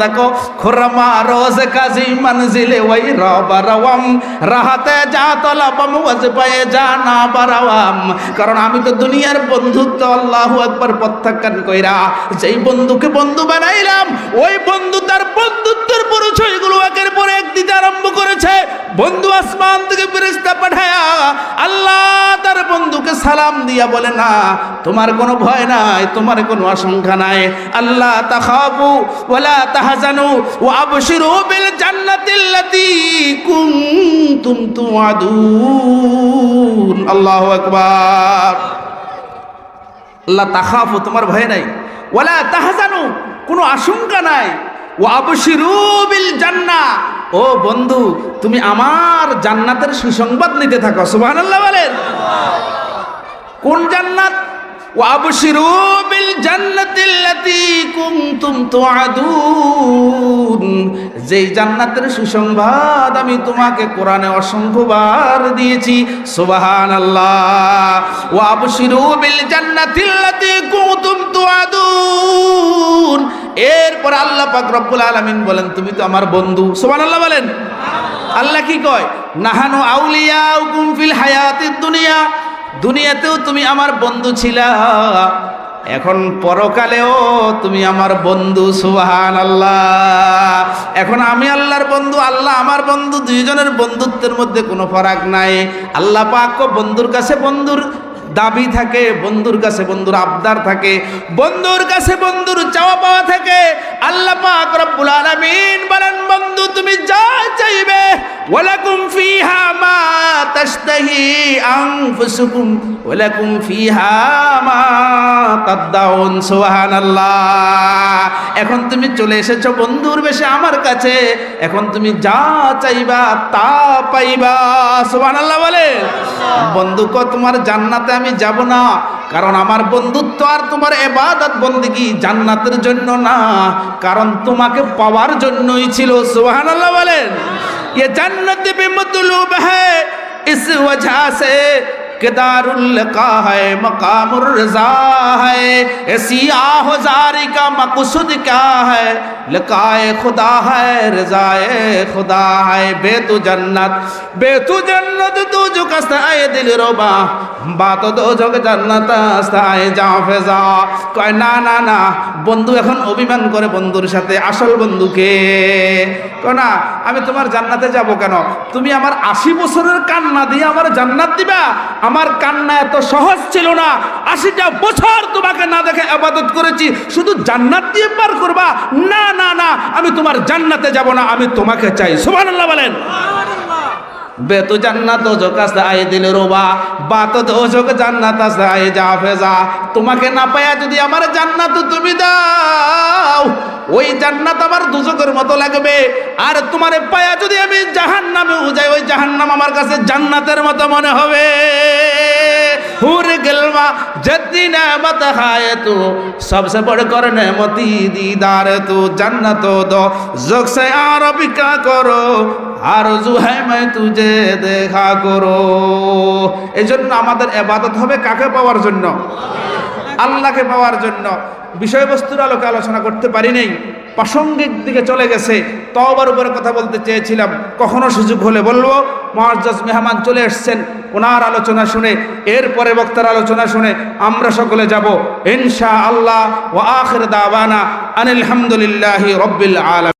দেখো খুরমা রোজ কাজী মনজিলে ওই রবরওয়াম রাহাতে যা তলবম ওয়াজবায়ে জানা বারাওয়াম। কারণ আমি তো দুনিয়ার বন্ধুত্ব আল্লাহু আকবার প্রত্যাখ্যান কইরা যেই বন্ধুকে বন্ধু বানাইলাম, ওই বন্ধু তার বন্ধুত্বের পরিচয়গুলো একের পর এক দিতে আরম্ভ করেছে। বন্ধু আসমান থেকে ফেরেশতা পাঠায়া আল্লাহ তার বন্ধুকে সালাম দিয়া বলে, না তোমার কোনো ভয় নাই, তোমার কোনো আশঙ্কা নাই, আল্লাহ তাখাফু ওয়ালা তাহজানু ওয়া আবশিরু বিল জান্নাতিল্লাতী কুনতুম তুআদুন। আল্লাহু আকবার। আল্লাহ তাখাফু, তোমার ভয় নাই, ওয়ালা তাহজানু, কোনো আশঙ্কা নাই, ওয়া আবশিরু বিল জান্নাহ, ও বন্ধু তুমি আমার জান্নাতের সুসংবাদ নিতে থাকো। সুবহানাল্লাহ বলেন। কোন জান্নাত? ওয়া আবশিরু বিল জান্নাতিল্লাতী কুনতুম তুআদুন, যেই জান্নাতের সুসংবাদ আমি তোমাকে কোরআনে অসংখ্যবার দিয়েছি। সুবহানাল্লাহ। ওয়া আবশিরু বিল জান্নাতিল্লাতী কুনতুম তুআদুন। এরপর আল্লাহ পাক রব্বুল আলামিন বলেন, তুমি তো আমার বন্ধু। সুবহানাল্লাহ বলেন। আল্লাহ কি কয়? নাহানু আউলিয়াউকুম ফিল হায়াতিদ দুনিয়া, দুনিয়াতেও তুমি আমার বন্ধু ছিলা, এখন পরকালেও তুমি আমার বন্ধু। সুবহানাল্লাহ। এখন আমি আল্লাহর বন্ধু, আল্লাহ আমার বন্ধু, দুইজনের বন্ধুত্বের মধ্যে কোনো ফারাক নাই। আল্লাহ পাক বন্ধুর কাছে বন্ধুর দাবি থাকে, বন্ধুর কাছে বন্ধুর আবদার থাকে, বন্ধুর কাছে বন্ধুর চাওয়া পাওয়া থাকে। আল্লাহ পাক রব্বুল আলামিন বলেন, বন্ধু তুমি যা চাইবে, ওয়ালাকুম ফিহা মা তাশতাহি আনফুসুকুম ওয়ালাকুম ফিহা মা তাদদাউন। সুবহানাল্লাহ। এখন তুমি চলে এসেছো বন্ধুর বেশে আমার কাছে, এখন তুমি যা চাইবা তা পাইবা। সুবহানাল্লাহ বলে। বন্ধু কো তোমার জান্নাতে আমি যাব না, কারণ আমার বন্ধুত্ব আর তোমার ইবাদত বন্দেগী জান্নাতের জন্য না, কারণ তোমাকে পাওয়ার জন্যই ছিল। সুবহানাল্লাহ বলেন। ये जन्नत भी मतलूब है इस वजह से किदारुल लिका है मकामुर रज़ा है, ऐसी आहुजारी का मकसूद क्या है, लिकाए खुदा है रज़ाए खुदा है। बेतु जन्नत तू जो कस्ताए दिल रोबा बात दो जो जन्नत आस्ताए जाफेजा। কয় না না না, বন্ধু এখন অভিমান করে বন্ধুর সাথে, আসল বন্ধুকে কয় না আমি তোমার জান্নাতে যাব কেন, তুমি আমার 80 বছরের কান্না দিয়ে আমার জান্নাত দিবা? আমার কান্না এত সহজ ছিল না, 80টা বছর তোমাকে না দেখে ইবাদত করেছি, শুধু জান্নাত দিয়ে পার করবা? না না না, আমি তোমার জান্নাতে যাব না, আমি তোমাকে চাই। সুবহানাল্লাহ বলেন। বেতু জান্নাত দোজো কাছে আয়ে দিল রোবা বাত দোজো জান্নাত আছে আয়ে জাফেজা। তোমাকে না পায়া যদি আমার জান্নাত তুমি দাও, ওই জান্নাত আমার দুজকের মতো লাগবে, আর তোমারে পায়া যদি আমি জাহান্নামে যাই, ওই জাহান্নাম আমার কাছে জান্নাতের মতো মনে হবে। হুর গিলমা जद्दी नेमत है तू सबसे बढ़कर नेमती दीदार तू जन्नत दो ज़ुक से आरबी क्या करो आरज़ू है मैं तुझे देखा करो। এজন্য আমাদের ইবাদত হবে কাকে পাওয়ার জন্য? আল্লাহকে পাওয়ার জন্য। বিষয়বস্তুর আলোকে আলোচনা করতে পারি নাই, প্রাসঙ্গিক দিকে চলে গেছে। তওবার উপরে কথা বলতে চেয়েছিলাম, কখনো সুযোগ হলে বলবো। মুআজ্জাজ মেহমান চলে এসেছেন, ওনার আলোচনা শুনে, এরপরে বক্তার আলোচনা শুনে আমরা সকলে যাব ইনশাআল্লাহ। ওয়া আখির দাওয়ানা আনিল হামদুলিল্লাহি রাব্বিল আলামিন।